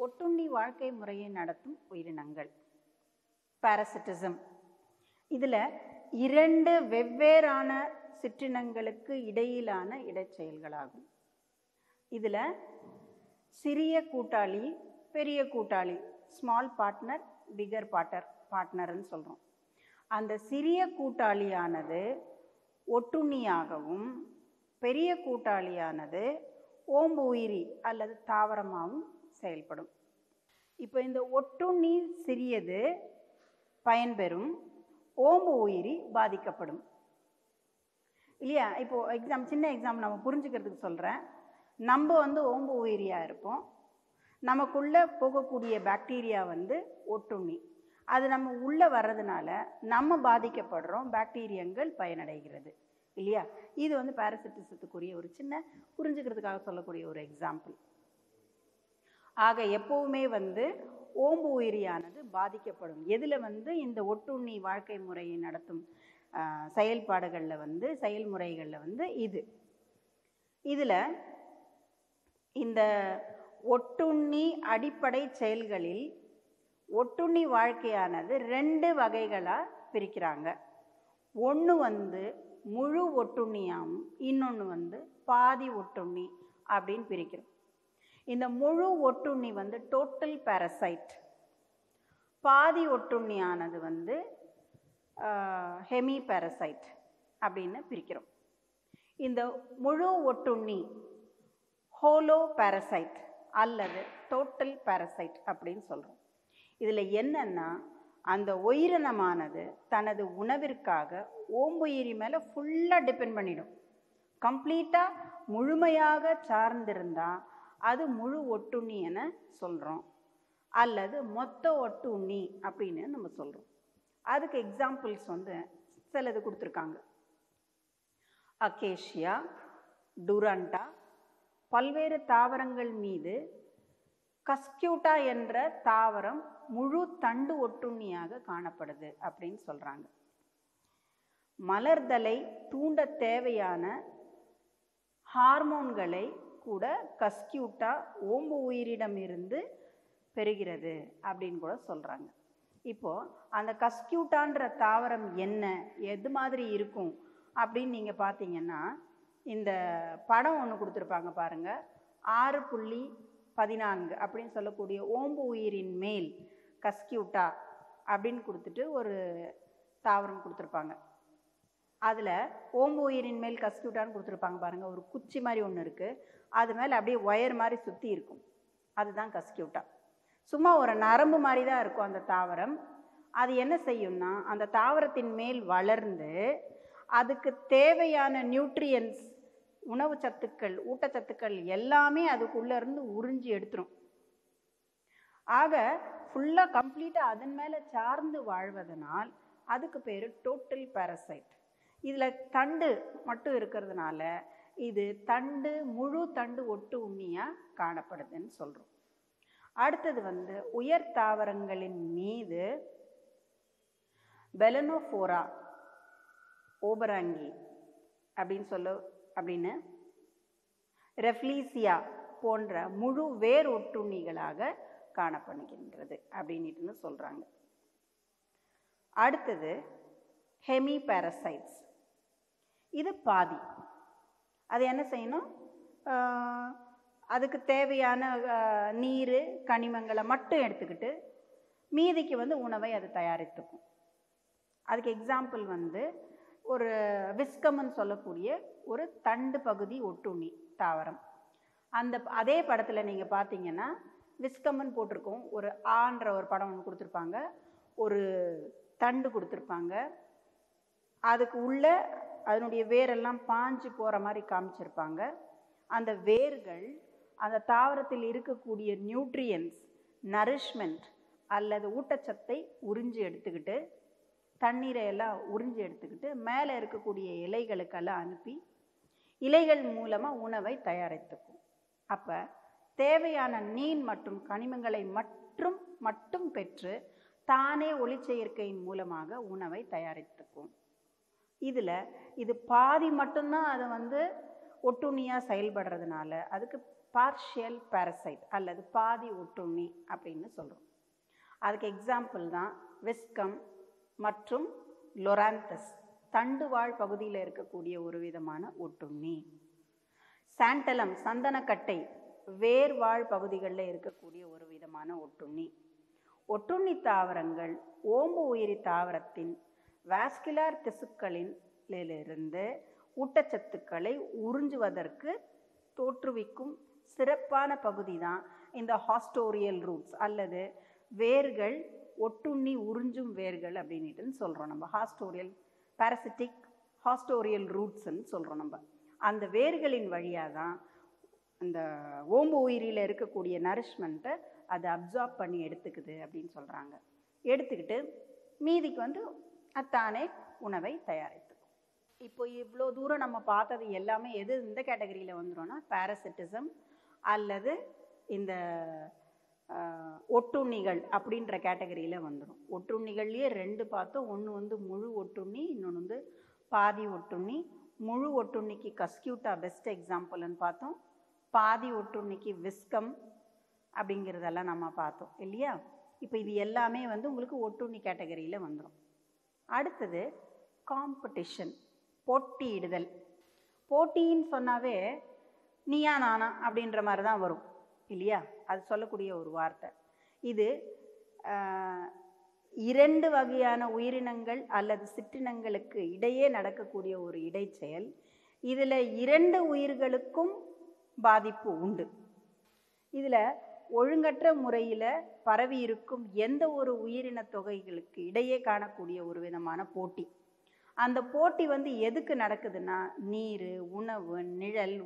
ஒட்டுண்ணி வாழ்க்கை முறையை நடத்தும் உயிரினங்கள். பாரசிட்டிசம். இதில் 2 வெவ்வேறான சிற்றினங்களுக்கு இடையிலான இடைச்செயல்களாகும். இதில் சிறிய கூட்டாளி, பெரிய கூட்டாளி, ஸ்மால் பார்ட்னர், பிகர் பார்ட்னர்னு சொல்கிறோம். அந்த சிறிய கூட்டாளியானது ஒட்டுண்ணியாகவும் பெரிய கூட்டாளியானது ஓம்பு உயிரி அல்லது தாவரமாகவும் செயல்படும். இப்போ இந்த ஒட்டுண்ணி சிறியது பயன்பெறும், ஓம்பு உயிரி பாதிக்கப்படும் இல்லையா? இப்போது சின்ன எக்ஸாம்பிள் நம்ம புரிஞ்சுக்கிறதுக்கு சொல்கிறேன். நம்ம ஓம்பு உயிரியாக இருப்போம். நமக்குள்ளே போகக்கூடிய பாக்டீரியா ஒட்டுண்ணி. அது நம்ம உள்ளே வர்றதுனால நம்ம பாதிக்கப்படுறோம், பாக்டீரியங்கள் பயனடைகிறது இல்லையா? இது பாரசிட்டிசத்துக்குரிய ஒரு சின்ன புரிஞ்சுக்கிறதுக்காக சொல்லக்கூடிய ஒரு எக்ஸாம்பிள். ஆக எப்போவுமே ஓம்பு உயிரியானது பாதிக்கப்படும். எதில் இந்த ஒட்டுண்ணி வாழ்க்கை முறையை நடத்தும் செயல்பாடுகளில் செயல்முறைகளில் இதில் இந்த ஒட்டுண்ணி அடிப்படை செயல்களில் ஒட்டுண்ணி வாழ்க்கையானது 2 வகைகளாக பிரிக்கிறாங்க. ஒன்று முழு ஒட்டுண்ணியாகவும் இன்னொன்று பாதி ஒட்டுண்ணி அப்படின்னு பிரிக்கிறோம். இந்த முழு ஒட்டுண்ணி டோட்டல் பாரசைட், பாதி ஒட்டுண்ணியானது ஹெமி பாரசைட் அப்படின்னு பிரிக்கிறோம். இந்த முழு ஒட்டுண்ணி ஹோலோ பாரசைட் அல்லது டோட்டல் பாரசைட் அப்படின்னு சொல்கிறோம். இதில் என்னன்னா, அந்த உயிரினமானது தனது உணவிற்காக ஓம்புயிரி மேலே ஃபுல்லாக டிபெண்ட் பண்ணிடும். கம்ப்ளீட்டாக முழுமையாக சார்ந்திருந்தால் அது முழு ஒட்டுண்ணி என சொல்கிறோம், அல்லது மொத்த ஒட்டுண்ணி அப்படின்னு நம்ம சொல்கிறோம். அதுக்கு எக்ஸாம்பிள்ஸ் சிலது கொடுத்துருக்காங்க. அக்கேஷியா, டுரண்டா, பல்வேறு தாவரங்கள் மீது கஸ்கியூட்டா என்ற தாவரம் முழு தண்டு ஒட்டுண்ணியாக காணப்படுது அப்படின்னு சொல்கிறாங்க. மலர்தலை தூண்ட தேவையான ஹார்மோன்களை கூட கஸ்கியூட்டா ஓம்பு உயிரிடமிருந்து பெறுகிறது அப்படின்னு கூட சொல்கிறாங்க. இப்போது அந்த கஸ்கியூட்டான்ற தாவரம் என்ன, எது மாதிரி இருக்கும் அப்படின்னு நீங்கள் பார்த்தீங்கன்னா, இந்த படம் ஒன்று கொடுத்துருப்பாங்க பாருங்கள். 6.14 அப்படின்னு சொல்லக்கூடிய ஓம்பு உயிரின் மேல் கஸ்கியூட்டா அப்படின்னு கொடுத்துட்டு ஒரு தாவரம் கொடுத்துருப்பாங்க. அதில் ஓம்பு உயிரின் மேல் கஸ்கியூட்டான்னு கொடுத்துருப்பாங்க பாருங்கள். ஒரு குச்சி மாதிரி ஒன்று இருக்குது, அது மேலே அப்படியே ஒயர் மாதிரி சுற்றி இருக்கும், அதுதான் கஸ்கியூட்டா. சும்மா ஒரு நரம்பு மாதிரி தான் இருக்கும் அந்த தாவரம். அது என்ன செய்யும்னா, அந்த தாவரத்தின் மேல் வளர்ந்து அதுக்கு தேவையான நியூட்ரியன்ஸ், உணவு சத்துக்கள், ஊட்டச்சத்துக்கள் எல்லாமே அதுக்குள்ளேருந்து உறிஞ்சி எடுத்துரும். ஆக ஃபுல்லாக கம்ப்ளீட்டாக அதன் மேலே சார்ந்து வாழ்வதனால் அதுக்கு பேர் டோட்டல் பாரசைட். இதில் தண்டு மட்டும் இருக்கிறதுனால இது முழு தண்டு ஒட்டு உண்ணியாக காணப்படுதுன்னு சொல்கிறோம். அடுத்தது உயர் தாவரங்களின் மீது பெலனோஃபோரா, ஓபராங்கி அப்படின்னு ரெஃப்லீசியா போன்ற முழு வேர் ஒட்டுண்ணிகளாக காணப்படுகின்றது அப்படின்ட்டு சொல்கிறாங்க. அடுத்தது ஹெமி பாரசைட்ஸ். இது பாதி. அது என்ன செய்யணும், அதுக்கு தேவையான நீர், கனிமங்களை மட்டும் எடுத்துக்கிட்டு மீதிக்கு உணவை அது தயாரித்துக்கும். அதுக்கு எக்ஸாம்பிள் ஒரு விஸ்கம்னு சொல்லக்கூடிய ஒரு தண்டு பகுதி ஒட்டுண்ணி தாவரம். அதே படத்தில் நீங்கள் பார்த்தீங்கன்னா விஸ்கம்னு போட்டிருக்கோம். ஒரு ஆன்ற ஒரு படம் ஒன்று கொடுத்துருப்பாங்க, ஒரு தண்டு கொடுத்துருப்பாங்க, அதுக்கு உள்ள அதனுடைய வேரெல்லாம் பாஞ்சு போகிற மாதிரி காமிச்சிருப்பாங்க. அந்த வேர்கள் அந்த தாவரத்தில் இருக்கக்கூடிய நியூட்ரியன்ஸ், நரிஷ்மெண்ட் அல்லது ஊட்டச்சத்தை உறிஞ்சி எடுத்துக்கிட்டு, தண்ணீரை எல்லாம் உறிஞ்சி எடுத்துக்கிட்டு மேலே இருக்கக்கூடிய இலைகளுக்கெல்லாம் அனுப்பி இலைகள் மூலமாக உணவை தயாரித்துக்கும். அப்போ தேவையான நீர் மற்றும் கனிமங்களை மட்டும் பெற்று தானே ஒளிச்சேர்க்கையின் மூலமாக உணவை தயாரித்துக்கும். இது பாதி மட்டும்தான் அது ஒட்டுண்ணியாக செயல்படுறதுனால அதுக்கு பார்ஷியல் பாரசைட் அல்லது பாதி ஒட்டுண்ணி அப்படின்னு சொல்கிறோம். அதுக்கு எக்ஸாம்பிள் தான் விஸ்கம் மற்றும் லொராந்தஸ், தண்டுவாழ் பகுதியில் இருக்கக்கூடிய ஒரு விதமான ஒட்டுண்ணி. சாண்டலம், சந்தனக்கட்டை, வேர்வாழ் பகுதிகளில் இருக்கக்கூடிய ஒரு விதமான ஒட்டுண்ணி. ஒட்டுண்ணி தாவரங்கள் ஓம்பு உயிரி தாவரத்தின் வாஸ்குலர் திசுக்களிலிருந்து ஊட்டச்சத்துக்களை உறிஞ்சுவதற்கு தோற்றுவிக்கும் சிறப்பான பகுதி தான் இந்த ஹாஸ்டோரியல் ரூட்ஸ் அல்லது வேர்கள், ஒட்டுண்ணி உறிஞ்சும் வேர்கள் அப்படின்ட்டு சொல்கிறோம் நம்ம. ஹாஸ்டோரியல் பாரசிட்டிக் ஹாஸ்டோரியல் ரூட்ஸ்ன்னு சொல்கிறோம் நம்ம. அந்த வேர்களின் வழியாக தான் இந்த ஓம்பு உயிரியில் இருக்கக்கூடிய நரிஷ்மெண்ட்டை அதை அப்சார்ப் பண்ணி எடுத்துக்குது அப்படின்னு சொல்கிறாங்க. எடுத்துக்கிட்டு மீதிக்கு வந்து அத்தானே உணவை தயாரித்துக்கும். இப்போ இவ்வளோ தூரம் நம்ம பார்த்தது எல்லாமே எது இந்த கேட்டகரியில் வந்துடும்னா பாரசிட்டிசம் அல்லது இந்த ஒட்டுண்ணிகள் அப்படின்ற கேட்டகரியில் வந்துடும். ஒட்டுண்ணிகள்லேயே ரெண்டு பார்த்தோம். ஒன்று வந்து முழு ஒட்டுண்ணி, இன்னொன்று வந்து பாதி ஒட்டுண்ணி. முழு ஒட்டுண்ணிக்கு கஸ்கியூட்டா பெஸ்ட் எக்ஸாம்பிள்னு பார்த்தோம். பாதி ஒட்டுண்ணிக்கு விஸ்கம் அப்படிங்கிறதெல்லாம் நம்ம பார்த்தோம் இல்லையா. இப்போ இது எல்லாமே வந்து உங்களுக்கு ஒட்டுண்ணி கேட்டகரியில் வந்துடும். அடுத்தது காம்படிஷன், போட்டியிடுதல். போட்டின்னு சொன்னாவே நீயா நானா அப்படின்ற மாதிரி தான் வரும் இல்லையா, அது சொல்லக்கூடிய ஒரு வார்த்தை. இது இரண்டு வகையான உயிரினங்கள் அல்லது சிற்றினங்களுக்கு இடையே நடக்கக்கூடிய ஒரு இடைச்செயல். இதில் இரண்டு உயிர்களுக்கும் பாதிப்பு உண்டு. இதில் ஒழுங்கற்ற முறையில் பரவி இருக்கும் எந்த ஒரு உயிரின தொகைகளுக்கு இடையே காணக்கூடிய ஒரு விதமான போட்டி. அந்த போட்டி வந்து எதுக்கு நடக்குதுன்னா நீர், உணவு, நிழல்,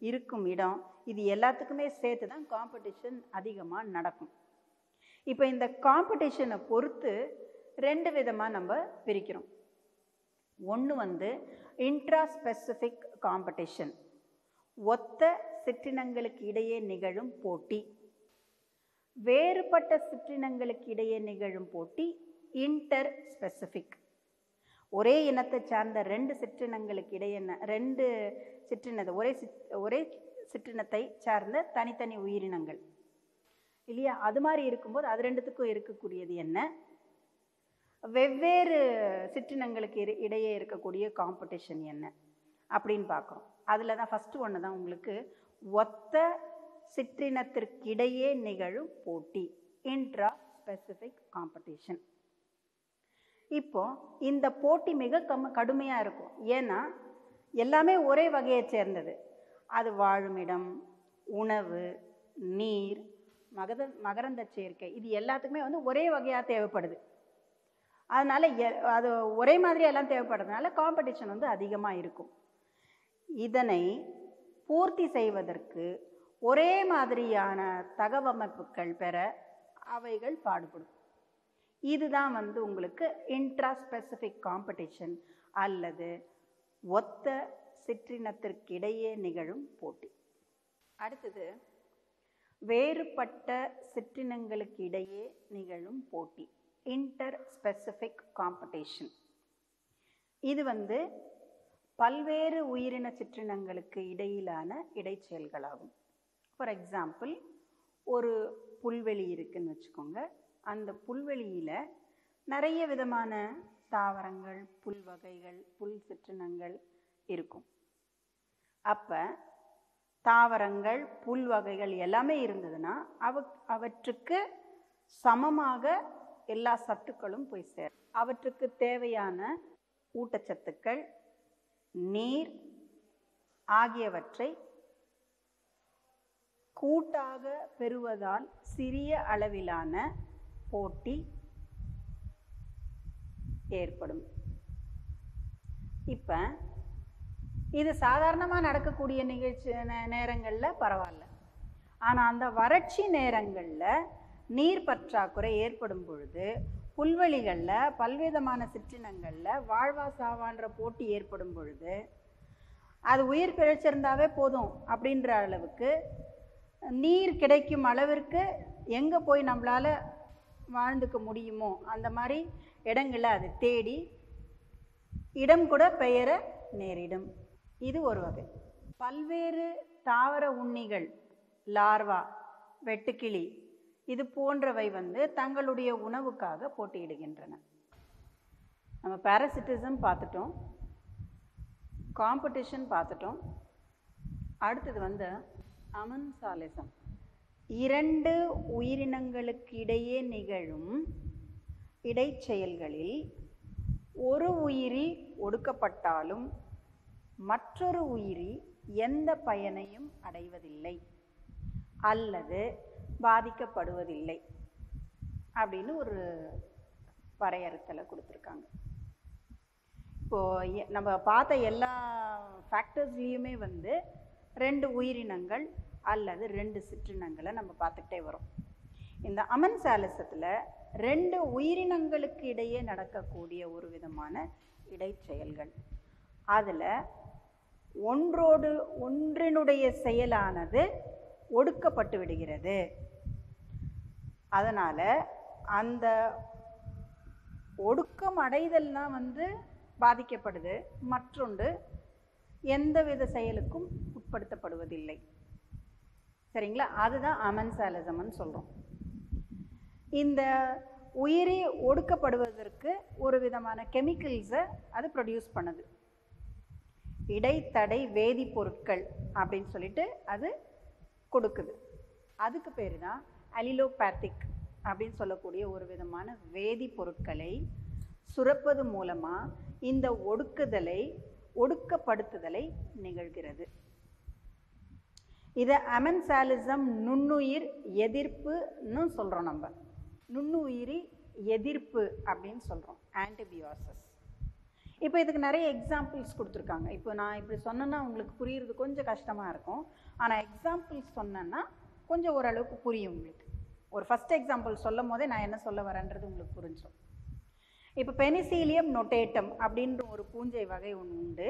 இருக்கும் இடம், இது எல்லாத்துக்குமே சேர்த்து தான் காம்படிஷன் அதிகமாக நடக்கும். இப்போ இந்த காம்படிஷனை பொறுத்து ரெண்டு விதமாக நம்ம பிரிக்கிறோம். ஒன்று வந்து இன்ட்ரா ஸ்பெசிஃபிக் காம்படிஷன், ஒத்த சிற்றினங்களுக்கு இடையே நிகழும் போட்டி. வேறுபட்ட சிற்றினங்களுக்கு இடையே நிகழும் போட்டி இன்டர் ஸ்பெசிஃபிக். ஒரே இனத்தை சார்ந்த ரெண்டு சிற்றினங்களுக்கு இடையே ஒரே சிற்றினத்தை சார்ந்த தனித்தனி உயிரினங்கள் இல்லையா, அது மாதிரி இருக்கும்போது அது ரெண்டுத்துக்கும் இருக்கக்கூடியது என்ன, வெவ்வேறு சிற்றினங்களுக்கு இடையே இருக்கக்கூடிய காம்படிஷன் என்ன அப்படின்னு பார்க்குறோம். அதில் தான் ஃபஸ்ட்டு ஒன்று தான் உங்களுக்கு ஒத்த சிற்றினத்திற்கிடையே நிகழும் போட்டி, இன்ட்ரா ஸ்பெசிஃபிக் காம்படிஷன். இப்போ இந்த போட்டி மிக கடுமையாக இருக்கும். ஏன்னா எல்லாமே ஒரே வகையை சேர்ந்தது. அது வாழுமிடம், உணவு, நீர், மகரந்த சேர்க்கை, இது எல்லாத்துக்குமே வந்து ஒரே வகையாக தேவைப்படுது. அதனால் அது ஒரே மாதிரி எல்லாம் தேவைப்படுறதுனால காம்படிஷன் வந்து அதிகமாக இருக்கும். இதனை பூர்த்தி செய்வதற்கு ஒரே மாதிரியான தகவமைப்புகள் பெற அவைகள் பாடுபடும். இதுதான் வந்து உங்களுக்கு இன்ட்ரா ஸ்பெசிஃபிக் காம்படிஷன் அல்லது ஒத்த சிற்றினத்திற்கிடையே நிகழும் போட்டி. அடுத்தது வேறுபட்ட சிற்றினங்களுக்கு இடையே நிகழும் போட்டி, இன்டர் ஸ்பெசிஃபிக் காம்படிஷன். இது வந்து பல்வேறு உயிரின சிற்றினங்களுக்கு இடையிலான இடைச்செயல்களாகும். ஃபார் எக்ஸாம்பிள், ஒரு புல்வெளி இருக்குன்னு வச்சுக்கோங்க. அந்த புல்வெளியில் நிறைய விதமான தாவரங்கள், புல் வகைகள், புல் சிற்றினங்கள் இருக்கும். அப்போ தாவரங்கள், புல் வகைகள் எல்லாமே இருந்ததுன்னா அவற்றுக்கு சமமாக எல்லா சத்துக்களும் போய் சேரும். அவற்றுக்கு தேவையான ஊட்டச்சத்துக்கள், நீர் ஆகியவற்றை கூட்டாக பெறுவதால் சிறிய அளவிலான போட்டி ஏற்படும். இப்போ இது சாதாரணமாக நடக்கக்கூடிய நிகழ்ச்சி நேரங்களில் பரவாயில்ல. ஆனால் அந்த வறட்சி நேரங்களில் நீர் பற்றாக்குறை ஏற்படும் பொழுது புல்வெளிகளில் பல்விதமான சிற்றினங்களில் வாழ்வா சாவான்ற போட்டி ஏற்படும் பொழுது அது உயிர் பிழைச்சிருந்தாவே போதும் அப்படின்ற அளவுக்கு நீர் கிடைக்கும் அளவிற்கு எங்கே போய் நம்மளால் வாழ்ந்துக்க முடியுமோ அந்த மாதிரி இடங்களில் அது தேடி இடம் கூட பெயர நேரிடும். இது ஒரு வகை. பல்வேறு தாவர உண்ணிகள் லார்வா, வெட்டுக்கிளி இது போன்றவை வந்து தங்களுடைய உணவுக்காக போட்டியிடுகின்றன. நம்ம பாராசிட்டிசம் பார்த்துட்டோம், காம்படிஷன் பார்த்துட்டோம். அடுத்தது வந்து அமென்சாலிசம். இரண்டு உயிரினங்களுக்கு இடையே நிகழும் இடைச்செயல்களில் ஒரு உயிரி ஒடுக்கப்பட்டாலும் மற்றொரு உயிரி எந்த பயனையும் அடைவதில்லை அல்லது பாதிக்கப்படுவதில்லை அப்படின்னு ஒரு வரையறுத்தலை கொடுத்துருக்காங்க. இப்போது நம்ம பார்த்த எல்லா ஃபேக்டர்ஸ்லேயுமே வந்து ரெண்டு உயிரினங்கள் அல்லது ரெண்டு சிற்றினங்களை நம்ம பார்த்துக்கிட்டே வரோம். இந்த அமென்சாலிசத்தில் ரெண்டு உயிரினங்களுக்கு இடையே நடக்கக்கூடிய ஒரு விதமான இடைச்செயல்கள், அதில் ஒன்றினுடைய செயலானது ஒடுக்கப்பட்டு விடுகிறது. அதனால் அந்த ஒடுக்கம் அடைதல்னா வந்து பாதிக்கப்படுது, மற்றொன்று எந்தவித செயலுக்கும் உட்படுத்தப்படுவதில்லை. சரிங்களா? அதுதான் அமென்சாலிசம்னு சொல்கிறோம். இந்த உயிரி ஒடுக்கப்படுவதற்கு ஒரு விதமான கெமிக்கல்ஸை அது ப்ரொடியூஸ் பண்ணுது, இடைத்தடை வேதிப்பொருட்கள் அப்படின்னு சொல்லிட்டு அது கொடுக்குது. அதுக்கு பேர் தான் அலிலோபேத்திக் அப்படின்னு சொல்லக்கூடிய ஒரு விதமான வேதிப்பொருட்களை சுரப்பது மூலமாக இந்த ஒடுக்கப்படுத்துதலை நிகழ்கிறது. இதை அமென்சாலிசம் நுண்ணுயிர் எதிர்ப்புன்னு சொல்கிறோம். நம்ம நுண்ணுயிரி எதிர்ப்பு அப்படின்னு சொல்கிறோம், ஆன்டிபியோசிஸ். இப்போ இதுக்கு நிறைய எக்ஸாம்பிள்ஸ் கொடுத்துருக்காங்க. இப்போ நான் இப்படி சொன்னேன்னா உங்களுக்கு புரியுறது கொஞ்சம் கஷ்டமாக இருக்கும், ஆனால் எக்ஸாம்பிள்ஸ் சொன்னேன்னா கொஞ்சம் ஓரளவுக்கு புரியும் உங்களுக்கு. ஒரு ஃபஸ்ட் எக்ஸாம்பிள் சொல்லும் போதே நான் என்ன சொல்ல வரேன்றது உங்களுக்கு புரிஞ்சிடும். இப்போ பெனிசிலியம் நொட்டேட்டம் அப்படின்ற ஒரு பூஞ்சை வகை ஒன்று உண்டு.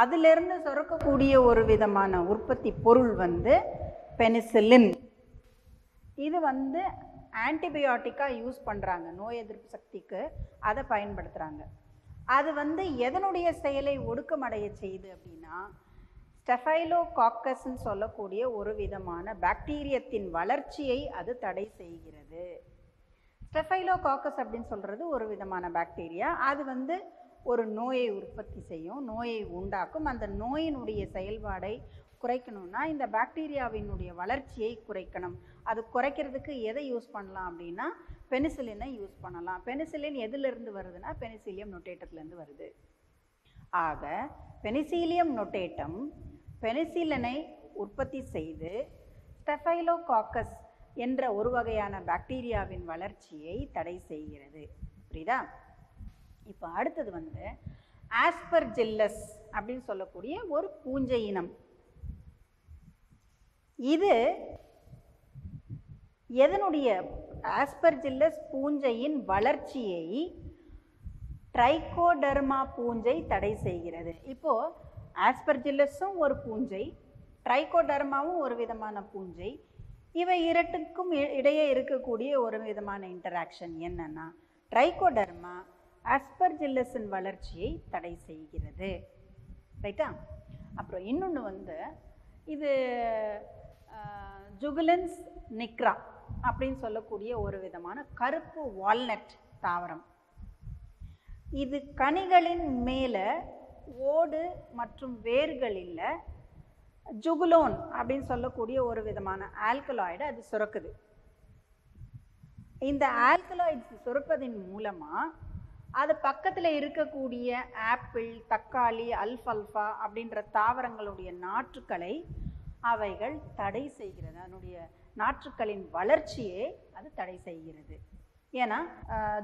அதிலிருந்து சுரக்கக்கூடிய ஒரு விதமான உற்பத்தி பொருள் வந்து பெனிசிலின். இது வந்து ஆன்டிபயோட்டிக்காக யூஸ் பண்ணுறாங்க, நோய் எதிர்ப்பு சக்திக்கு அதை பயன்படுத்துகிறாங்க. அது வந்து எதனுடைய செயலை ஒடுக்கமடைய செய்யுது அப்படின்னா, ஸ்டெஃபைலோகாக்கஸ்ன்னு சொல்லக்கூடிய ஒரு விதமான பாக்டீரியத்தின் வளர்ச்சியை அது தடை செய்கிறது. ஸ்டெஃபைலோகாக்கஸ் அப்படின்னு சொல்கிறது ஒரு விதமான பாக்டீரியா. அது வந்து ஒரு நோயை உற்பத்தி செய்யும், நோயை உண்டாக்கும். அந்த நோயினுடைய செயல்பாடை குறைக்கணும்னா இந்த பாக்டீரியாவினுடைய வளர்ச்சியை குறைக்கணும். அது குறைக்கிறதுக்கு எதை யூஸ் பண்ணலாம் அப்படின்னா பெனிசிலினை யூஸ் பண்ணலாம். பெனிசிலின் எதிலிருந்து வருதுன்னா பெனிசிலியம் நொட்டேட்டத்துலேருந்து வருது. ஆக பெனிசிலியம் நொட்டேட்டம் பெனிசிலினை உற்பத்தி செய்து ஸ்டெஃபைலோகாக்கஸ் என்ற ஒரு வகையான பாக்டீரியாவின் வளர்ச்சியை தடை செய்கிறது. புரியுதா? இப்போ அடுத்தது வந்து ஆஸ்பர்ஜில்லஸ் அப்படின்னு சொல்லக்கூடிய ஒரு பூஞ்சை இனம். இது எதனுடைய ஆஸ்பர்ஜில்லஸ் பூஞ்சையின் வளர்ச்சியை ட்ரைகோடெர்மா பூஞ்சை தடை செய்கிறது. இப்போ ஆஸ்பர்ஜில்லஸும் ஒரு பூஞ்சை, ட்ரைகோடெர்மாவும் ஒரு விதமான பூஞ்சை. இவை இரண்டுக்கும் இடையே இருக்கக்கூடிய ஒரு விதமான இன்டராக்ஷன் என்னன்னா, ட்ரைகோடெர்மா ஆஸ்பர்ஜில்லஸின் வளர்ச்சியை தடை செய்கிறது. ரைட்டா? அப்புறம் இன்னொன்று வந்து இது ஜுகுலன்ஸ் நிக்ரா அப்படின்னு சொல்லக்கூடிய ஒரு விதமான கருப்பு வால்நட் தாவரம். இது கனிகளின் மேலே ஓடு மற்றும் வேர்களில் ஜுகுலோன் அப்படின்னு சொல்லக்கூடிய ஒரு விதமான ஆல்கலாய்டு அது சுரக்குது. இந்த ஆல்கலாய்ட்ஸ் சுரப்பதின் மூலமாக அது பக்கத்தில் இருக்கக்கூடிய ஆப்பிள், தக்காளி, அல்ஃபல்ஃபா அப்படின்ற தாவரங்களுடைய நாற்றுக்களை அவைகள் தடை செய்கிறது. அதனுடைய நாற்றுக்களின் வளர்ச்சியை அது தடை செய்கிறது. ஏன்னா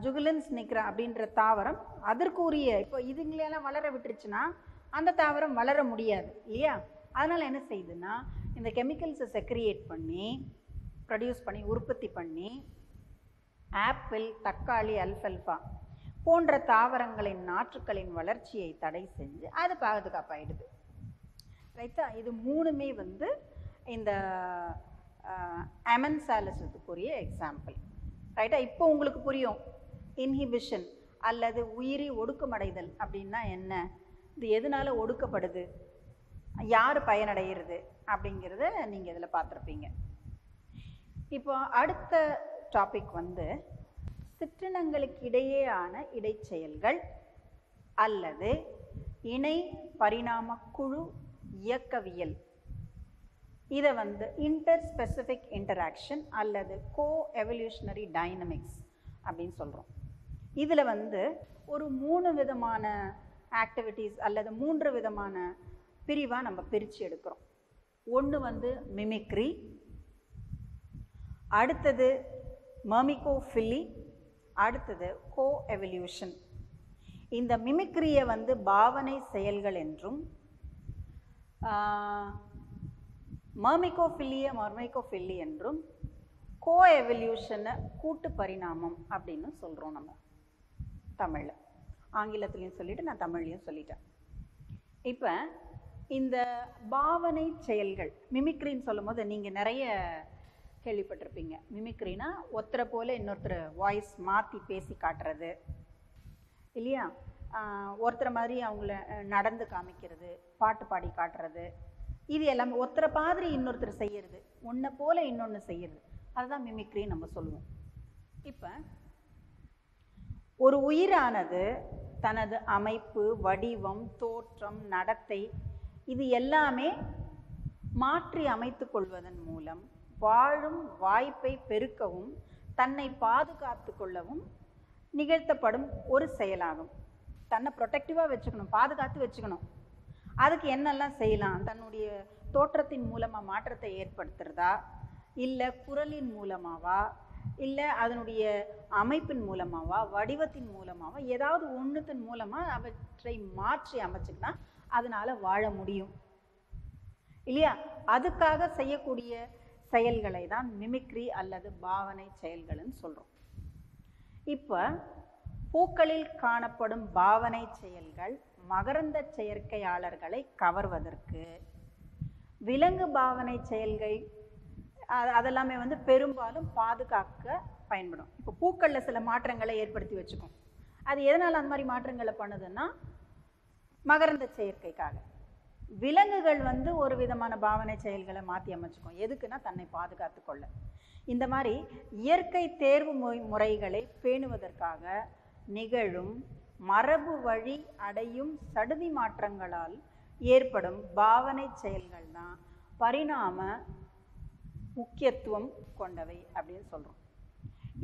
ஜுகுலன்ஸ் நிக்ரா அப்படின்ற தாவரம் அதற்குரிய இப்போ இதுங்களெல்லாம் வளர விட்டுருச்சுன்னா அந்த தாவரம் வளர முடியாது இல்லையா? அதனால் என்ன செய்யுதுன்னா இந்த கெமிக்கல்ஸை செக்ரியேட் பண்ணி ப்ரொடியூஸ் பண்ணி உற்பத்தி பண்ணி ஆப்பிள், தக்காளி, அல்ஃபல்ஃபா போன்ற தாவரங்களின் நாற்றுக்களின் வளர்ச்சியை தடை செஞ்சு அது பாதுகாப்பாயிடுது. ரைட்டா? இது மூணுமே வந்து இந்த அமென்சாலிசத்துக்குரிய எக்ஸாம்பிள். ரைட்டா? இப்போ உங்களுக்கு புரியும் இன்ஹிபிஷன் அல்லது உயிரி ஒடுக்கமடைதல் அப்படின்னா என்ன, இது எதனால ஒடுக்கப்படுது யார் பயனடைகிறது அப்படிங்கிறத நீங்கள் இதில் பார்த்துருப்பீங்க. இப்போ அடுத்த டாபிக் வந்து சிற்றினங்களுக்கு இடையேயான இடைச்செயல்கள் அல்லது இணை பரிணாம குழு இயக்கவியல். இதை வந்து இன்டர்ஸ்பெசிஃபிக் இன்டராக்ஷன் அல்லது கோ எவல்யூஷனரி டைனமிக்ஸ் அப்படின்னு சொல்கிறோம். இதில் வந்து ஒரு 3 விதமான ஆக்டிவிட்டீஸ் அல்லது 3 விதமான பிரிவாக நம்ம பிரித்து எடுக்கிறோம். ஒன்று வந்து மிமிக்ரி, அடுத்தது மர்மிகோஃபில்லி, அடுத்தது கோ எவல்யூஷன். இந்த மிமிக்ரியை வந்து பாவனை செயல்கள் என்றும், மர்மிகோஃபில்லி என்றும், கோ எவல்யூஷனை கூட்டு பரிணாமம் அப்படின்னு சொல்கிறோம் நம்ம தமிழில். ஆங்கிலத்துலேயும் சொல்லிவிட்டு நான் தமிழ்லையும் சொல்லிட்டேன். இப்போ இந்த பாவனை செயல்கள் மிமிக்ரின்னு சொல்லும் போது நீங்கள் நிறைய கேள்விப்பட்டிருப்பீங்க. மிமிக்ரினா ஒருத்தரை போல் இன்னொருத்தர் வாய்ஸ் மாற்றி பேசி காட்டுறது இல்லையா? ஒருத்தரை மாதிரி அவங்கள நடந்து காமிக்கிறது, பாட்டு பாடி காட்டுறது, இது எல்லாமே ஒருத்தரை மாதிரி இன்னொருத்தர் செய்கிறது, ஒன்றை போல் இன்னொன்று செய்கிறது, அதுதான் மிமிக்ரின்னு நம்ம சொல்லுவோம். இப்போ ஒரு உயிரானது தனது அமைப்பு, வடிவம், தோற்றம், நடத்தை இது எல்லாமே மாற்றி அமைத்து கொள்வதன் மூலம் வாழும் வாய்ப்பை பெருக்கவும் தன்னை பாதுகாத்து கொள்ளவும் நிகழ்த்தப்படும் ஒரு செயலாகும். தன்னை ப்ரொடெக்டிவாக வச்சுக்கணும், பாதுகாத்து வச்சுக்கணும். அதுக்கு என்னெல்லாம் செய்யலாம்? தன்னுடைய தோற்றத்தின் மூலமாக மாற்றத்தை ஏற்படுத்துறதா, இல்லை குரலின் மூலமாவா, இல்லை அதனுடைய அமைப்பின் மூலமாவா, வடிவத்தின் மூலமாவா, ஏதாவது ஒன்றுத்தின் மூலமாக அவற்றை மாற்றி அமைச்சுக்கினா அதனால் வாழ முடியும் இல்லையா? அதுக்காக செய்யக்கூடிய செயல்களை தான் மிமிக்ரி அல்லது பாவனை செயல்கள்னு சொல்கிறோம். இப்போ பூக்களில் காணப்படும் பாவனை செயல்கள் மகரந்த செயற்கையாளர்களை கவர்வதற்கு, விலங்கு பாவனை செயல்கள் அதெல்லாமே வந்து பெரும்பாலும் பாதுகாக்க பயன்படும். இப்போ பூக்களில் சில மாற்றங்களை ஏற்படுத்தி வச்சுக்கும். அது எதனால் அந்த மாதிரி மாற்றங்களை பண்ணுதுன்னா மகரந்த செயற்கைக்காக. விலங்குகள் வந்து ஒரு விதமான பாவனை செயல்களை மாற்றி அமைச்சுக்கும். எதுக்குன்னா தன்னை பாதுகாத்து கொள்ள. இந்த மாதிரி இயற்கை தேர்வு முறைகளை பேணுவதற்காக நிகழும் மரபு வழி அடையும் சடுதி மாற்றங்களால் ஏற்படும் பாவனை செயல்கள் தான் பரிணாம முக்கியத்துவம் கொண்டவை அப்படின்னு சொல்கிறோம்.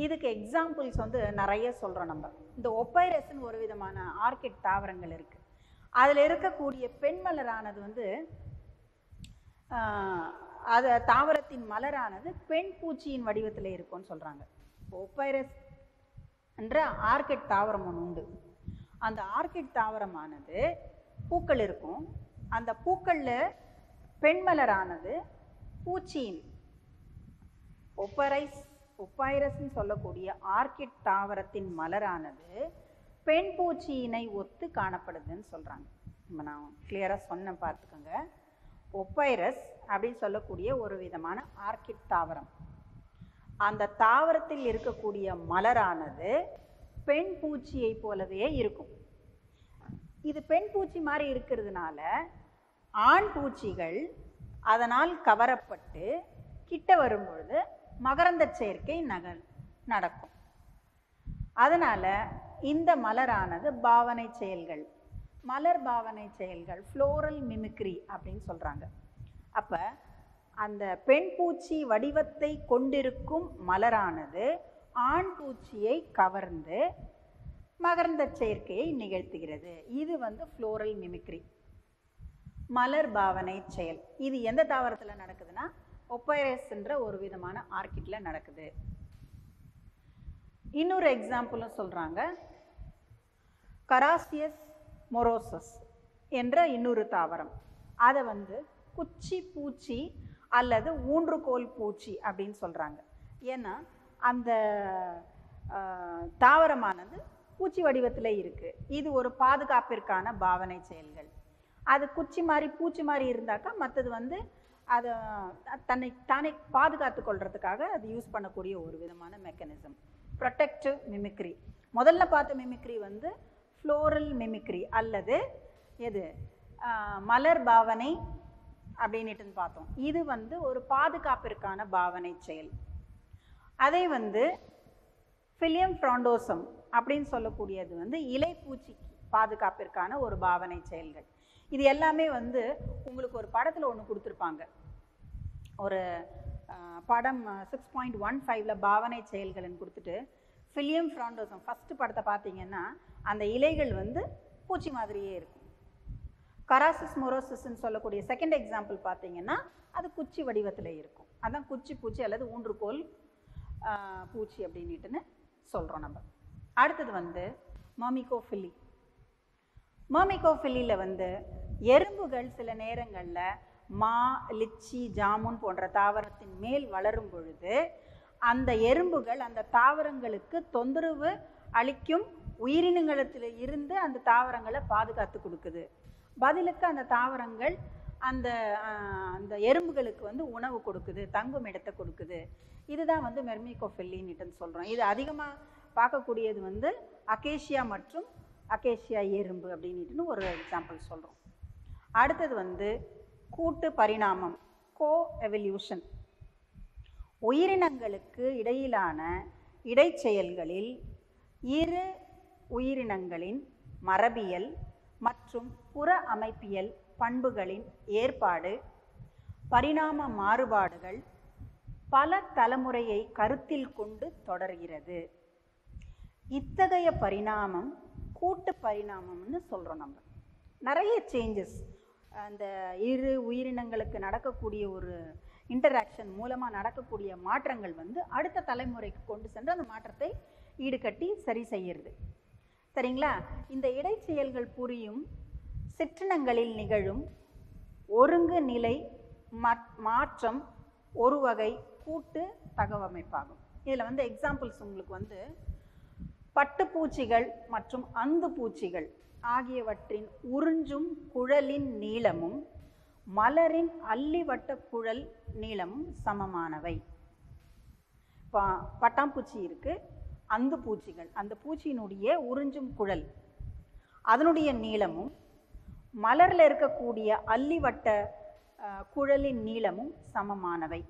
இதுக்கு எக்ஸாம்பிள்ஸ் வந்து நிறைய சொல்கிறோம் நம்ம. இந்த ஒப்பைரஸ்ன்னு ஒரு விதமான ஆர்கிட் தாவரங்கள் இருக்குது. அதில் இருக்கக்கூடிய பெண் மலரானது வந்து அது தாவரத்தின் மலரானது பெண் பூச்சியின் வடிவத்தில் இருக்கும்னு சொல்கிறாங்க. ஒப்பைரஸ் என்ற ஆர்கிட் தாவரம் ஒன்று உண்டு. அந்த ஆர்கிட் தாவரமானது பூக்கள் இருக்கும். அந்த பூக்களில் பெண் மலரானது பூச்சியின் ஒப்பைரஸ்ன்னு சொல்லக்கூடிய ஆர்கிட் தாவரத்தின் மலரானது பெண் பூச்சியினை ஒத்து காணப்படுதுன்னு சொல்கிறாங்க. நம்ம நான் கிளியராக சொன்ன பார்த்துக்கோங்க. ஒப்பைரஸ் அப்படின்னு சொல்லக்கூடிய ஒரு விதமான ஆர்கிட் தாவரம். அந்த தாவரத்தில் இருக்கக்கூடிய மலரானது பெண் பூச்சியை போலவே இருக்கும். இது பெண் பூச்சி மாதிரி இருக்கிறதுனால ஆண் பூச்சிகள் அதனால் கவரப்பட்டு கிட்ட வரும்பொழுது மகரந்த சேர்க்கை நடக்கும். அதனால் இந்த மலரானது பாவனை செயல்கள், மலர் பாவனை செயல்கள், ஃப்ளோரல் மிமிக்ரி அப்படின்னு சொல்கிறாங்க. அப்போ அந்த பெண் பூச்சி வடிவத்தை கொண்டிருக்கும் மலரானது ஆண் பூச்சியை கவர்ந்து மகரந்த சேர்க்கையை நிகழ்த்துகிறது. இது வந்து ஃப்ளோரல் மிமிக்ரி, மலர் பாவனை செயல். இது எந்த தாவரத்தில் நடக்குதுன்னா ஒப்பைரஸ்ன்ற ஒரு விதமான ஆர்கிட்ல நடக்குது. இன்னொரு எக்ஸாம்பிளும் சொல்கிறாங்க. கராசியஸ் மொரோசஸ் என்ற இன்னொரு தாவரம். அதை வந்து குச்சி பூச்சி அல்லது ஊன்றுகோல் பூச்சி அப்படின்னு சொல்கிறாங்க. ஏன்னா அந்த தாவரமானது பூச்சி வடிவத்தில் இருக்குது. இது ஒரு பாதுகாப்பிற்கான பாவனை செயல்கள். அது குச்சி மாதிரி பூச்சி மாதிரி இருந்தாக்கா மற்றது வந்து அதை தானே பாதுகாத்து கொள்றதுக்காக அது யூஸ் பண்ணக்கூடிய ஒரு விதமான மெக்கானிசம், ப்ரொடெக்டிவ் மிமிக்ரி. முதல்ல பார்த்த மிமிக்ரி வந்து ஃப்ளோரல் மிமிக்ரி அல்லது எது மலர் பாவனை அப்படின்னுட்டு பார்த்தோம். இது வந்து ஒரு பாதுகாப்பிற்கான பாவனை செயல். அதே வந்து ஃபிலியம் ஃப்ராண்டோசம் அப்படின்னு சொல்லக்கூடியது வந்து இலைப்பூச்சி பாதுகாப்பிற்கான ஒரு பாவனை செயல்கள். இது எல்லாமே வந்து உங்களுக்கு ஒரு படத்தில் ஒன்று கொடுத்துருப்பாங்க. ஒரு படம் 6.15 பாவனை செயல்கள்னு கொடுத்துட்டு ஃபிலியம் ஃப்ராண்டோசம் ஃபஸ்ட்டு படத்தை பார்த்தீங்கன்னா அந்த இலைகள் வந்து பூச்சி மாதிரியே இருக்கும். கராசிஸ் மொரோசிஸ்ன்னு சொல்லக்கூடிய செகண்ட் எக்ஸாம்பிள் பார்த்தீங்கன்னா அது குச்சி வடிவத்தில் இருக்கும். அதான் குச்சி பூச்சி அல்லது ஊன்றுகோல் பூச்சி அப்படின்னுட்டுன்னு சொல்கிறோம் நம்ம. அடுத்தது வந்து மர்மிகோஃபிலி. மர்மிகோஃபிலியில் வந்து எறும்புகள் சில நேரங்களில் மா, லிச்சி, ஜாமுன் போன்ற தாவரத்தின் மேல் வளரும் பொழுது அந்த எறும்புகள் அந்த தாவரங்களுக்கு தொந்தரவு அளிக்கும் உயிரினங்களத்தில் இருந்து அந்த தாவரங்களை பாதுகாத்து கொடுக்குது. பதிலுக்கு அந்த தாவரங்கள் அந்த அந்த எறும்புகளுக்கு வந்து உணவு கொடுக்குது, தங்கும் இடத்தை கொடுக்குது. இதுதான் வந்து மெர்மிகோஃபில்லின்னு சொல்கிறோம். இது அதிகமாக பார்க்கக்கூடியது வந்து அகேஷியா மற்றும் அகேஷியா எறும்பு அப்படின்ட்டு ஒரு எக்ஸாம்பிள் சொல்கிறோம். அடுத்தது வந்து கூட்டு பரிணாமம், கோ எவல்யூஷன். உயிரினங்களுக்கு இடையிலான இடைச்செயல்களில் இரு உயிரினங்களின் மரபியல் மற்றும் புற அமைப்பியல் பண்புகளின் ஏற்பாடு, பரிணாம மாறுபாடுகள் பல தலைமுறையை கருத்தில் கொண்டு தொடர்கிறது. இத்தகைய பரிணாமம் கூட்டு பரிணாமம்னு சொல்கிறோம். நம்ம நிறைய சேஞ்சஸ் அந்த இரு உயிரினங்களுக்கு நடக்கக்கூடிய ஒரு இன்டராக்ஷன் மூலமாக நடக்கக்கூடிய மாற்றங்கள் வந்து அடுத்த தலைமுறைக்கு கொண்டு சென்று அந்த மாற்றத்தை ஈடுகட்டி சரி செய்கிறது. சரிங்களா? இந்த இடைச்செயல்கள் புரியும் சிற்றினங்களில் நிகழும் ஒருங்கு நிலை மாற்றம் ஒரு வகை கூட்டு தகவமைப்பாகும். இதில் வந்து எக்ஸாம்பிள்ஸ் உங்களுக்கு வந்து பட்டுப்பூச்சிகள் மற்றும் அந்து பூச்சிகள் ஆகியவற்றின் உறிஞ்சும் குழலின் நீளமும் மலரின் அல்லிவட்ட குழல் நீளமும் சமமானவை. பட்டாம்பூச்சி இருக்குது, அந்து பூச்சிகள், அந்த பூச்சியினுடைய உறிஞ்சும் குழல் அதனுடைய நீளமும் மலரில் இருக்கக்கூடிய அல்லிவட்ட குழலின் நீளமும் சமமானவை.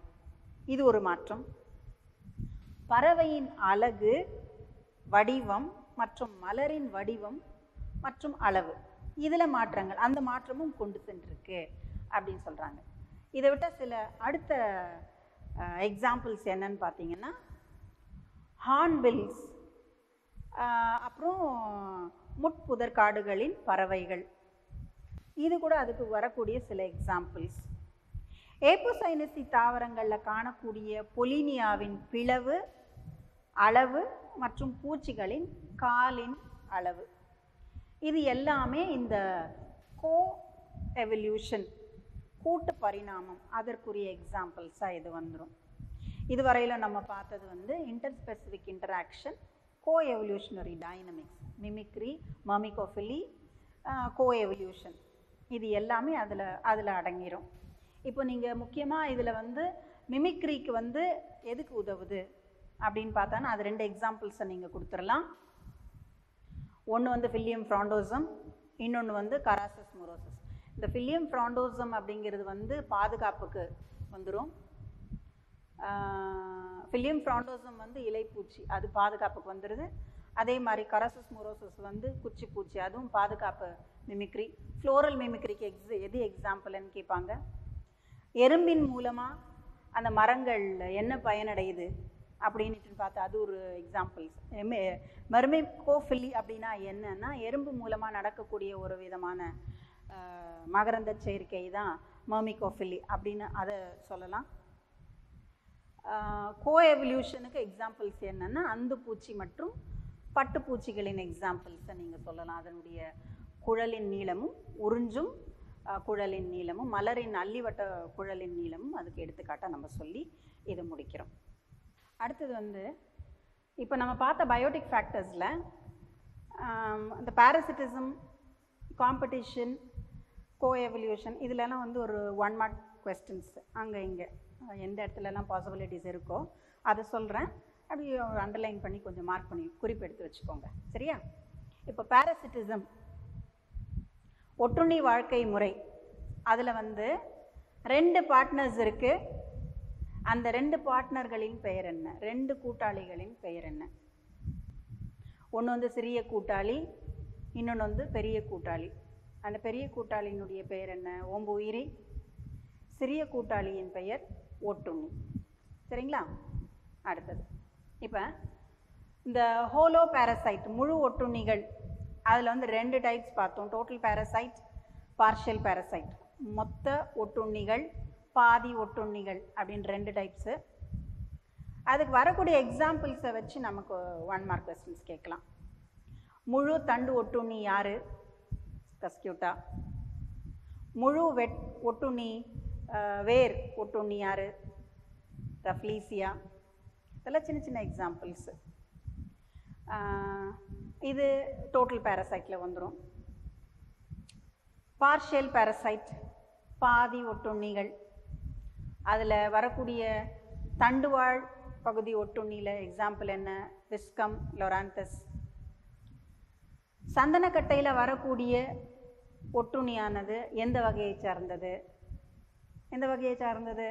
இது ஒரு மாற்றம். பறவையின் அலகு, வடிவம் மற்றும் மலரின் வடிவம் மற்றும் அளவு இதில் மாற்றங்கள், அந்த மாற்றமும் கொண்டு சென்றிருக்கு அப்படின்னு சொல்கிறாங்க. இதை விட்ட சில அடுத்த எக்ஸாம்பிள்ஸ் என்னன்னு பார்த்தீங்கன்னா ஹார்ன்பில்ஸ், அப்புறம் முட்புதற்காடுகளின் பறவைகள், இது கூட அதுக்கு வரக்கூடிய சில எக்ஸாம்பிள்ஸ். ஏப்போசைனசி தாவரங்களில் காணக்கூடிய பொலினியாவின் பிளவு அளவு மற்றும் பூச்சிகளின் காலின் அளவு, இது எல்லாமே இந்த கோ எவல்யூஷன் கூட்டு பரிணாமம் அதற்குரிய எக்ஸாம்பிள்ஸாக இது வந்துடும். இதுவரையில் நம்ம பார்த்தது வந்து இன்டர்ஸ்பெசிஃபிக் இன்டராக்ஷன், கோ எவல்யூஷனரி டைனமிக்ஸ், மிமிக்ரி, மர்மிகோஃபிலி, கோ எவல்யூஷன், இது எல்லாமே அதில் அடங்கிடும். இப்போ நீங்கள் முக்கியமாக இதில் வந்து மிமிக்ரிக்கு வந்து எதுக்கு உதவுது அப்படின்னு பார்த்தானா அது ரெண்டு எக்ஸாம்பிள்ஸை நீங்கள் கொடுத்துடலாம். ஒன்று வந்து ஃபிலியம் ஃப்ராண்டோசம், இன்னொன்று வந்து கராசிஸ் மொரோசிஸ். இந்த ஃபிலியம் ஃப்ராண்டோசம் அப்படிங்கிறது வந்து பாதுகாப்புக்கு வந்துடும். ஃபிலியம் ஃப்ராண்டோசம் வந்து இலைப்பூச்சி, அது பாதுகாப்புக்கு வந்துடுது. அதே மாதிரி கராசிஸ் மொரோசிஸ் வந்து குச்சிப்பூச்சி, அதுவும் பாதுகாப்பு மிமிக்ரி. ஃப்ளோரல் மிமிக்ரிக்கு எது எக்ஸாம்பிள்னு கேட்பாங்க. எறும்பின் மூலமாக அந்த மரங்கள் என்ன பயனடையுது அப்படின்ட்டு பார்த்தா அது ஒரு எக்ஸாம்பிள்ஸ். மெர்மிகோஃபிலி அப்படின்னா என்னன்னா எறும்பு மூலமாக நடக்கக்கூடிய ஒரு விதமான மகரந்த சேர்க்கை தான் மெர்மிகோஃபிலி அப்படின்னு அதை சொல்லலாம். கோ எவல்யூஷனுக்கு எக்ஸாம்பிள்ஸ் என்னென்னா அந்து பூச்சி மற்றும் பட்டுப்பூச்சிகளின் எக்ஸாம்பிள்ஸை நீங்கள் சொல்லலாம். அதனுடைய குழலின் நீளமும் உறிஞ்சும் குழலின் நீளமும் மலரின் அல்லிவட்ட குழலின் நீளமும் அதுக்கு எடுத்துக்காட்டாக நம்ம சொல்லி இதை முடிக்கிறோம். அடுத்தது வந்து இப்போ நம்ம பார்த்த பயோட்டிக் ஃபேக்டர்ஸில் இந்த பாரசிட்டிசம், காம்படிஷன், கோ எவல்யூஷன் இதிலெல்லாம் வந்து ஒரு 1 மார்க் கொஸ்டின்ஸ் அங்கே இங்கே எந்த இடத்துலலாம் பாசிபிலிட்டிஸ் இருக்கோ அதை சொல்கிறேன். அப்படி அண்டர்லைன் பண்ணி கொஞ்சம் மார்க் பண்ணி குறிப்பெடுத்து வச்சுக்கோங்க. சரியா? இப்போ பாரசிட்டிசம் ஒட்டுண்ணி வாழ்க்கை முறை, அதில் வந்து 2 பார்ட்னர்ஸ் இருக்கு. அந்த 2 பார்ட்னர்களின் பெயர் என்ன? 2 கூட்டாளிகளின் பெயர் என்ன? ஒன்று வந்து சிறிய கூட்டாளி, இன்னொன்று வந்து பெரிய கூட்டாளி. அந்த பெரிய கூட்டாளியினுடைய பெயர் என்ன? ஓம்பு உயிரி. சிறிய கூட்டாளியின் பெயர் ஒட்டுண்ணி. சரிங்களா? அடுத்தது இப்போ இந்த ஹோலோ பேரசைட், முழு ஒட்டுண்ணிகள், அதில் வந்து 2 டைப்ஸ் பார்த்தோம். Total parasite, partial parasite. மொத்த ஒட்டுண்ணிகள், பாதி ஒட்டுண்ணிகள் அப்படின்னு 2 டைப்ஸு. அதுக்கு வரக்கூடிய எக்ஸாம்பிள்ஸை வச்சு நமக்கு 1 மார்க் கொஸ்டின்ஸ் கேட்கலாம். முழு தண்டு ஒட்டுண்ணி யார்? கஸ்கியூட்டா. முழு ஒட்டுண்ணி வேர் ஒட்டுண்ணி யார்? ரஃப்லீசியா. இதெல்லாம் சின்ன சின்ன எக்ஸாம்பிள்ஸு. இது டோட்டல் பேரசைட்டில் வந்துடும். பார்ஷியல் பேரசைட், பாதி ஒட்டுண்ணிகள். அதில் வரக்கூடிய தண்டுவாழ் பகுதி ஒட்டுண்ணியில் எக்ஸாம்பிள் என்ன? விஸ்கம், லொராந்தஸ். சந்தனக்கட்டையில் வரக்கூடிய ஒட்டுண்ணியானது எந்த வகையை சார்ந்தது? எந்த வகையை சார்ந்தது?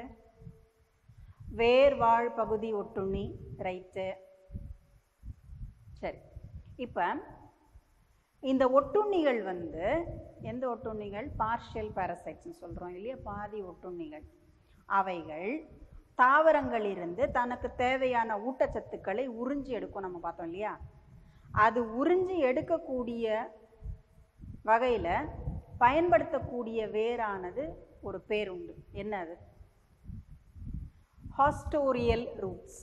வேர்வாழ் பகுதி ஒட்டுண்ணி. ரைட்டு. சரி, இப்போ இந்த ஒட்டுண்ணிகள் வந்து எந்த ஒட்டுண்ணிகள்? பார்ஷியல் பேரசைட்ஸ்னு சொல்கிறோம் இல்லையா, பாதி ஒட்டுண்ணிகள். அவைகள் தாவரங்களிலிருந்து தனக்கு தேவையான ஊட்டச்சத்துக்களை உறிஞ்சி எடுக்கும். நம்ம பார்த்தோம் இல்லையா? அது உறிஞ்சி எடுக்கக்கூடிய வகையில் பயன்படுத்தக்கூடிய வேரானது ஒரு பேர் உண்டு. என்ன அது? ஹாஸ்டோரியல் ரூட்ஸ்.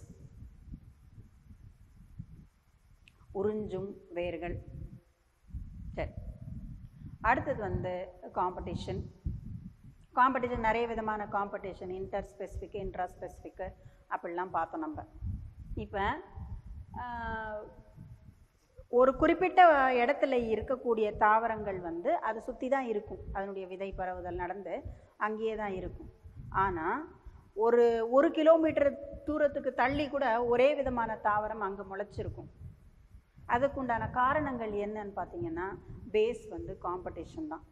உறிஞ்சும் வேர்கள். சரி, அடுத்தது வந்து காம்படிஷன். காம்படிஷன் நிறைய விதமான competition, inter specific, intra specific அப்படிலாம் பார்த்தோம் நம்ம. இப்போ ஒரு குறிப்பிட்ட இடத்துல இருக்கக்கூடிய தாவரங்கள் வந்து அதை சுற்றி தான் இருக்கும். அதனுடைய விதை பரவுதல் நடந்து அங்கேயே தான் இருக்கும். ஆனால் ஒரு கிலோமீட்டர் தூரத்துக்கு தள்ளி கூட ஒரே விதமான தாவரம் அங்கே முளைச்சிருக்கும். அதுக்குண்டான காரணங்கள் என்னன்னு பார்த்தீங்கன்னா, பேஸ் வந்து காம்படிஷன் தான்.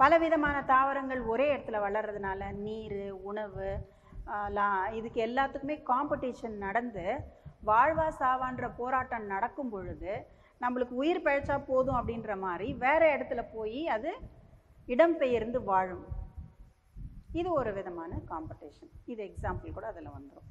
பலவிதமான தாவரங்கள் ஒரே இடத்துல வளர்றதுனால நீர், உணவு, இதுக்கு எல்லாத்துக்குமே காம்படிஷன் நடந்து வாழ்வா சாவான்ற போராட்டம் நடக்கும் பொழுது நம்மளுக்கு உயிர் பிழைச்சா போதும் அப்படின்ற மாதிரி வேற இடத்துல போய் அது இடம்பெயர்ந்து வாழும். இது ஒரு விதமான காம்படிஷன். இது எக்ஸாம்பிள் கூட அதில் வந்துடும்.